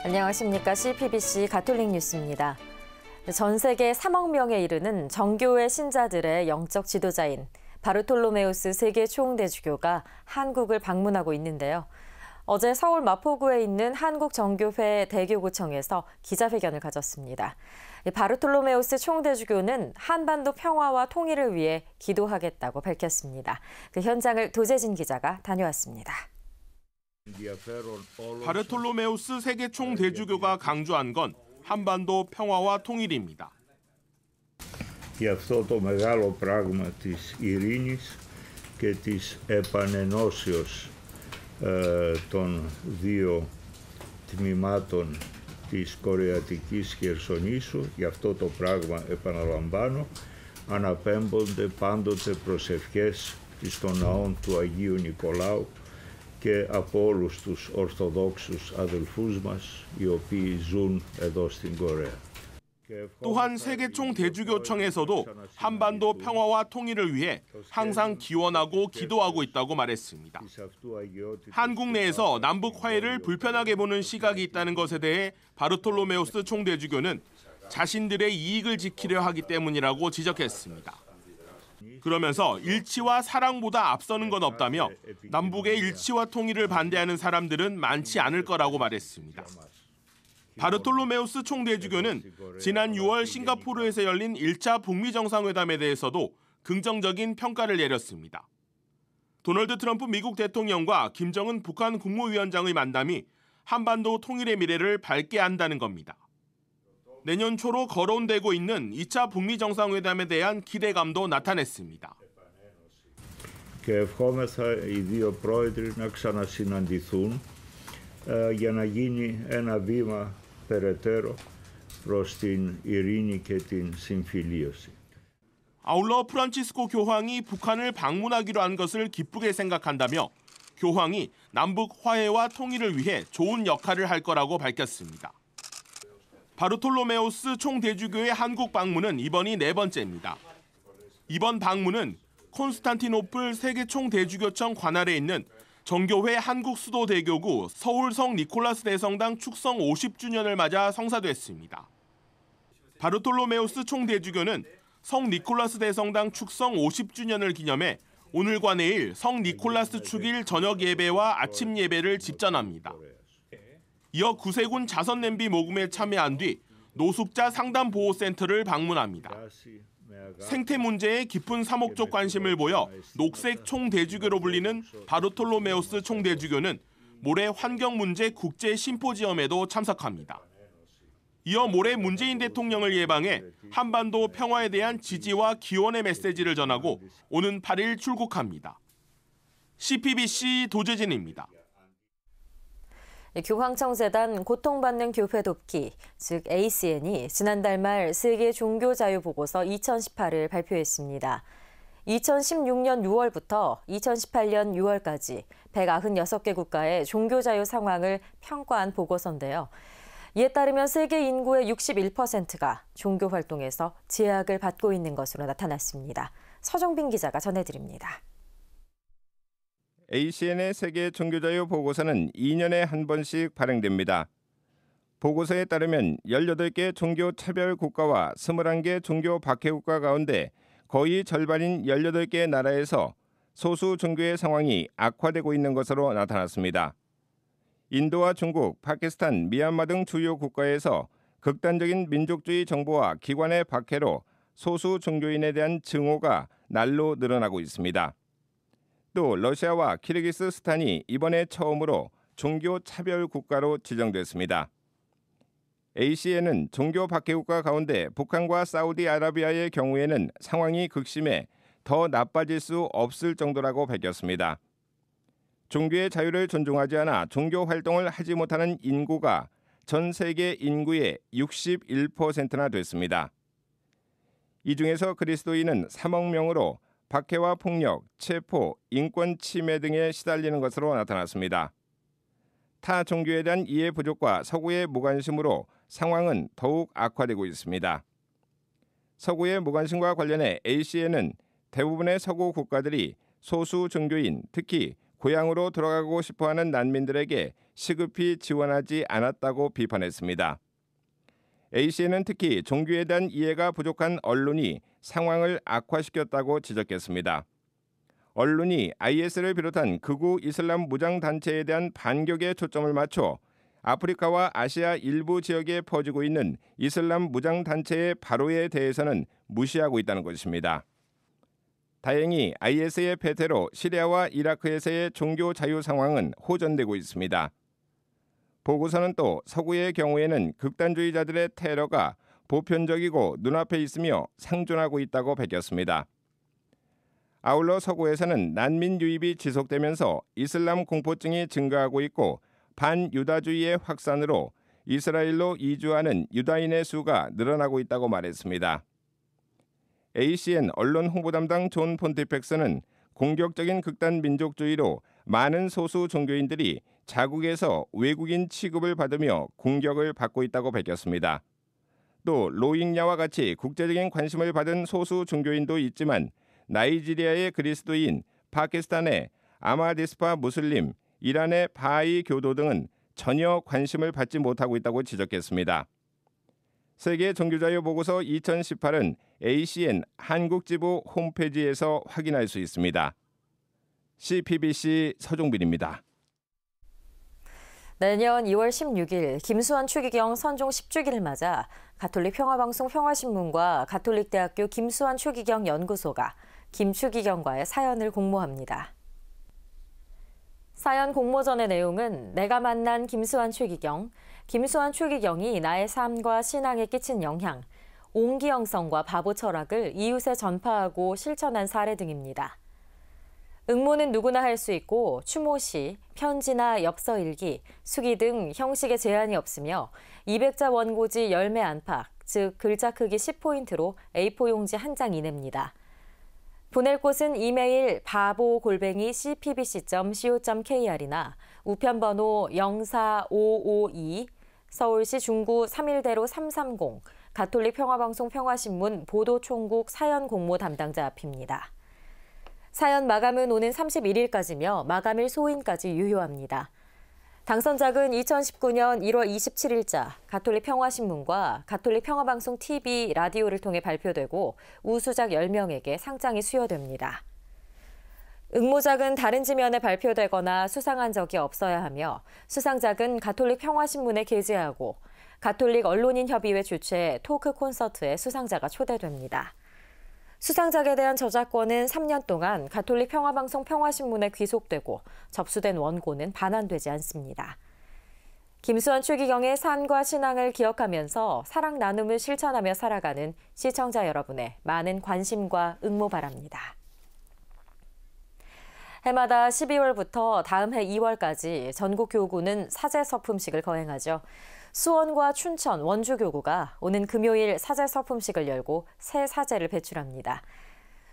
안녕하십니까. CPBC 가톨릭 뉴스입니다. 전 세계 3억 명에 이르는 정교회 신자들의 영적 지도자인 바르톨로메우스 세계 총대주교가 한국을 방문하고 있는데요. 어제 서울 마포구에 있는 한국정교회 대교구청에서 기자회견을 가졌습니다. 바르톨로메우스 총대주교는 한반도 평화와 통일을 위해 기도하겠다고 밝혔습니다. 그 현장을 도재진 기자가 다녀왔습니다. 바르톨로메우스 세계 총대주교가 강조한 건 한반도 평화와 통일입니다. Γι' αυτό το μεγάλο πράγμα της ειρήνης και της επανενώσεως των δύο τμήματων της Κορεατικής Χερσονήσου, γι' αυτό το πράγμα, επαναλαμβάνω, αναπέμπονται πάντοτε προσευχές στον ναό του Αγίου Νικολάου και από όλους τους Ορθοδόξους αδελφούς μας, οι οποίοι ζουν εδώ στην Κορέα. 또한 세계총 대주교청에서도 한반도 평화와 통일을 위해 항상 기원하고 기도하고 있다고 말했습니다. 한국 내에서 남북 화해를 불편하게 보는 시각이 있다는 것에 대해 바르톨로메우스 총대주교는 자신들의 이익을 지키려 하기 때문이라고 지적했습니다. 그러면서 일치와 사랑보다 앞서는 건 없다며 남북의 일치와 통일을 반대하는 사람들은 많지 않을 거라고 말했습니다. 바르톨로메우스 총대주교는 지난 6월 싱가포르에서 열린 1차 북미 정상회담에 대해서도 긍정적인 평가를 내렸습니다. 도널드 트럼프 미국 대통령과 김정은 북한 국무위원장의 만남이 한반도 통일의 미래를 밝게 한다는 겁니다. 내년 초로 거론되고 있는 2차 북미 정상회담에 대한 기대감도 나타냈습니다. Και ευχόμεθα οι δύο πρόεδροι να ξανασυναντηθούν για να γίνει ένα βήμα περαιτέρω προς την ειρήνη και την συμφιλίωση. 아울러 프란치스코 교황이 북한을 방문하기로 한 것을 기쁘게 생각한다며 교황이 남북 화해와 통일을 위해 좋은 역할을 할 거라고 밝혔습니다. 바르톨로메우스 총대주교의 한국 방문은 이번이 4번째입니다. 이번 방문은 콘스탄티노플 세계 총대주교청 관할에 있는 정교회 한국 수도 대교구 서울 성 니콜라스 대성당 축성 50주년을 맞아 성사됐습니다. 바르톨로메우스 총대주교는 성 니콜라스 대성당 축성 50주년을 기념해 오늘과 내일 성 니콜라스 축일 저녁 예배와 아침 예배를 집전합니다. 이어 구세군 자선 냄비 모금에 참여한 뒤 노숙자 상담보호센터를 방문합니다. 생태 문제에 깊은 사목적 관심을 보여 녹색 총대주교로 불리는 바르톨로메우스 총대주교는 모레 환경문제 국제 심포지엄에도 참석합니다. 이어 모레 문재인 대통령을 예방해 한반도 평화에 대한 지지와 기원의 메시지를 전하고 오는 8일 출국합니다. CPBC 도재진입니다. 교황청재단 고통받는 교회 돕기, 즉 ACN이 지난달 말 세계 종교자유보고서 2018을 발표했습니다. 2016년 6월부터 2018년 6월까지 196개 국가의 종교자유 상황을 평가한 보고서인데요. 이에 따르면 세계 인구의 61%가 종교 활동에서 제약을 받고 있는 것으로 나타났습니다. 서정빈 기자가 전해드립니다. ACN의 세계 종교자유 보고서는 2년에 한 번씩 발행됩니다. 보고서에 따르면 18개 종교 차별 국가와 21개 종교 박해 국가 가운데 거의 절반인 18개 나라에서 소수 종교의 상황이 악화되고 있는 것으로 나타났습니다. 인도와 중국, 파키스탄, 미얀마 등 주요 국가에서 극단적인 민족주의 정부와 기관의 박해로 소수 종교인에 대한 증오가 날로 늘어나고 있습니다. 또 러시아와 키르기스스탄이 이번에 처음으로 종교 차별 국가로 지정됐습니다. ACN은 종교 박해 국가 가운데 북한과 사우디아라비아의 경우에는 상황이 극심해 더 나빠질 수 없을 정도라고 밝혔습니다. 종교의 자유를 존중하지 않아 종교 활동을 하지 못하는 인구가 전 세계 인구의 61%나 됐습니다. 이 중에서 그리스도인은 3억 명으로 박해와 폭력, 체포, 인권 침해 등에 시달리는 것으로 나타났습니다. 타 종교에 대한 이해 부족과 서구의 무관심으로 상황은 더욱 악화되고 있습니다. 서구의 무관심과 관련해 ACN은 대부분의 서구 국가들이 소수 종교인, 특히 고향으로 돌아가고 싶어하는 난민들에게 시급히 지원하지 않았다고 비판했습니다. A씨는 특히 종교에 대한 이해가 부족한 언론이 상황을 악화시켰다고 지적했습니다. 언론이 IS를 비롯한 극우 이슬람 무장단체에 대한 반격에 초점을 맞춰 아프리카와 아시아 일부 지역에 퍼지고 있는 이슬람 무장단체의 발호에 대해서는 무시하고 있다는 것입니다. 다행히 IS의 패퇴로 시리아와 이라크에서의 종교 자유 상황은 호전되고 있습니다. 보고서는 또 서구의 경우에는 극단주의자들의 테러가 보편적이고 눈앞에 있으며 상존하고 있다고 밝혔습니다. 아울러 서구에서는 난민 유입이 지속되면서 이슬람 공포증이 증가하고 있고 반유다주의의 확산으로 이스라엘로 이주하는 유다인의 수가 늘어나고 있다고 말했습니다. ACN 언론 홍보담당 존 폰티펙스는 공격적인 극단 민족주의로 많은 소수 종교인들이 자국에서 외국인 취급을 받으며 공격을 받고 있다고 밝혔습니다. 또 로힝야와 같이 국제적인 관심을 받은 소수 종교인도 있지만 나이지리아의 그리스도인, 파키스탄의 아마디스파 무슬림, 이란의 바하이 교도 등은 전혀 관심을 받지 못하고 있다고 지적했습니다. 세계 종교자유 보고서 2018은 ACN 한국지부 홈페이지에서 확인할 수 있습니다. CPBC 서종빈입니다. 내년 2월 16일 김수환 추기경 선종 10주기를 맞아 가톨릭 평화방송 평화신문과 가톨릭대학교 김수환 추기경 연구소가 김 추기경과의 사연을 공모합니다. 사연 공모전의 내용은 내가 만난 김수환 추기경, 김수환 추기경이 나의 삶과 신앙에 끼친 영향, 옹기영성과 바보 철학을 이웃에 전파하고 실천한 사례 등입니다. 응모는 누구나 할 수 있고 추모시, 편지나 엽서일기, 수기 등 형식에 제한이 없으며 200자 원고지 10매 안팎, 즉 글자 크기 10포인트로 A4 용지 1장 이내입니다. 보낼 곳은 이메일 babo@cpbc.co.kr이나 우편번호 04552 서울시 중구 3일대로 330 가톨릭 평화방송 평화신문 보도총국 사연 공모 담당자 앞입니다. 사연 마감은 오는 31일까지며 마감일 소인까지 유효합니다. 당선작은 2019년 1월 27일자 가톨릭 평화신문과 가톨릭 평화방송 TV, 라디오를 통해 발표되고 우수작 10명에게 상장이 수여됩니다. 응모작은 다른 지면에 발표되거나 수상한 적이 없어야 하며 수상작은 가톨릭 평화신문에 게재하고 가톨릭 언론인협의회 주최 토크 콘서트에 수상자가 초대됩니다. 수상작에 대한 저작권은 3년 동안 가톨릭 평화방송 평화신문에 귀속되고 접수된 원고는 반환되지 않습니다. 김수환 추기경의 삶과 신앙을 기억하면서 사랑 나눔을 실천하며 살아가는 시청자 여러분의 많은 관심과 응모 바랍니다. 해마다 12월부터 다음 해 2월까지 전국 교구는 사제 서품식을 거행하죠. 수원과 춘천, 원주 교구가 오는 금요일 사제 서품식을 열고 새 사제를 배출합니다.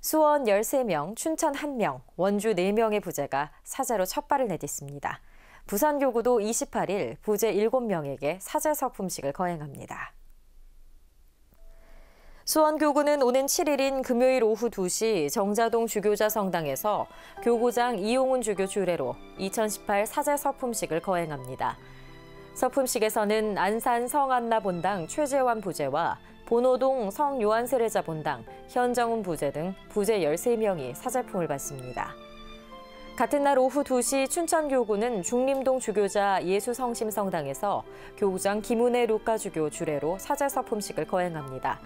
수원 13명, 춘천 1명, 원주 4명의 부제가 사제로 첫 발을 내딛습니다. 부산 교구도 28일 부제 7명에게 사제 서품식을 거행합니다. 수원 교구는 오는 7일인 금요일 오후 2시 정자동 주교자 성당에서 교구장 이용훈 주교 주례로 2018 사제 서품식을 거행합니다. 서품식에서는 안산 성안나 본당 최재환 부제와 본호동 성요한 세례자 본당 현정훈 부제 등 부제 13명이 사제품을 받습니다. 같은 날 오후 2시 춘천교구는 중림동 주교자 예수성심성당에서 교구장 김은혜 루카 주교 주례로 사제 서품식을 거행합니다.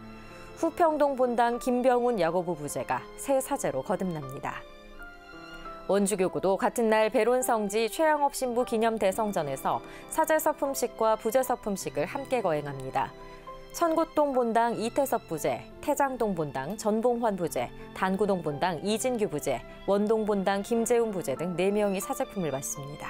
후평동 본당 김병훈 야고보 부제가 새 사제로 거듭납니다. 원주교구도 같은 날 배론성지 최양업 신부 기념 대성전에서 사제 서품식과 부제 서품식을 함께 거행합니다. 천굿동 본당 이태섭 부제, 태장동 본당 전봉환 부제, 단구동 본당 이진규 부제, 원동 본당 김재훈 부제 등 4명이 사제품을 받습니다.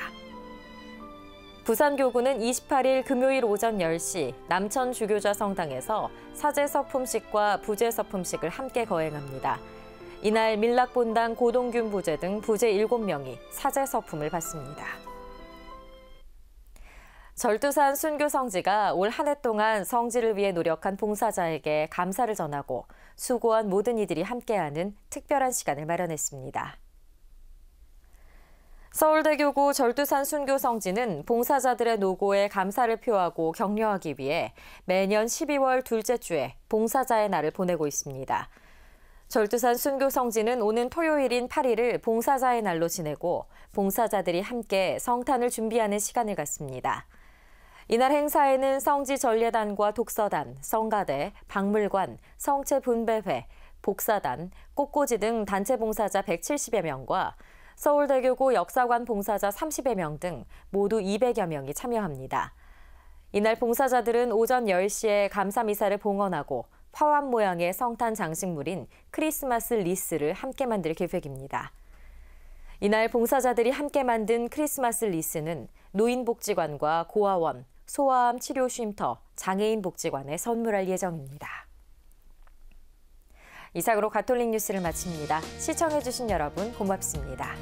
부산교구는 28일 금요일 오전 10시 남천 주교자 성당에서 사제 서품식과 부제 서품식을 함께 거행합니다. 이날 밀락본당 고동균 부제 등 부제 7명이 사제 서품을 받습니다. 절두산 순교 성지가 올 한 해 동안 성지를 위해 노력한 봉사자에게 감사를 전하고 수고한 모든 이들이 함께하는 특별한 시간을 마련했습니다. 서울대교구 절두산 순교 성지는 봉사자들의 노고에 감사를 표하고 격려하기 위해 매년 12월 둘째 주에 봉사자의 날을 보내고 있습니다. 절두산 순교 성지는 오는 토요일인 8일을 봉사자의 날로 지내고 봉사자들이 함께 성탄을 준비하는 시간을 갖습니다. 이날 행사에는 성지 전례단과 독서단, 성가대, 박물관, 성체 분배회, 복사단, 꽃꽂이 등 단체 봉사자 170여 명과 서울대교구 역사관 봉사자 30여 명 등 모두 200여 명이 참여합니다. 이날 봉사자들은 오전 10시에 감사미사를 봉헌하고 화환 모양의 성탄 장식물인 크리스마스 리스를 함께 만들 계획입니다. 이날 봉사자들이 함께 만든 크리스마스 리스는 노인복지관과 고아원, 소아암 치료쉼터, 장애인복지관에 선물할 예정입니다. 이상으로 가톨릭 뉴스를 마칩니다. 시청해주신 여러분 고맙습니다.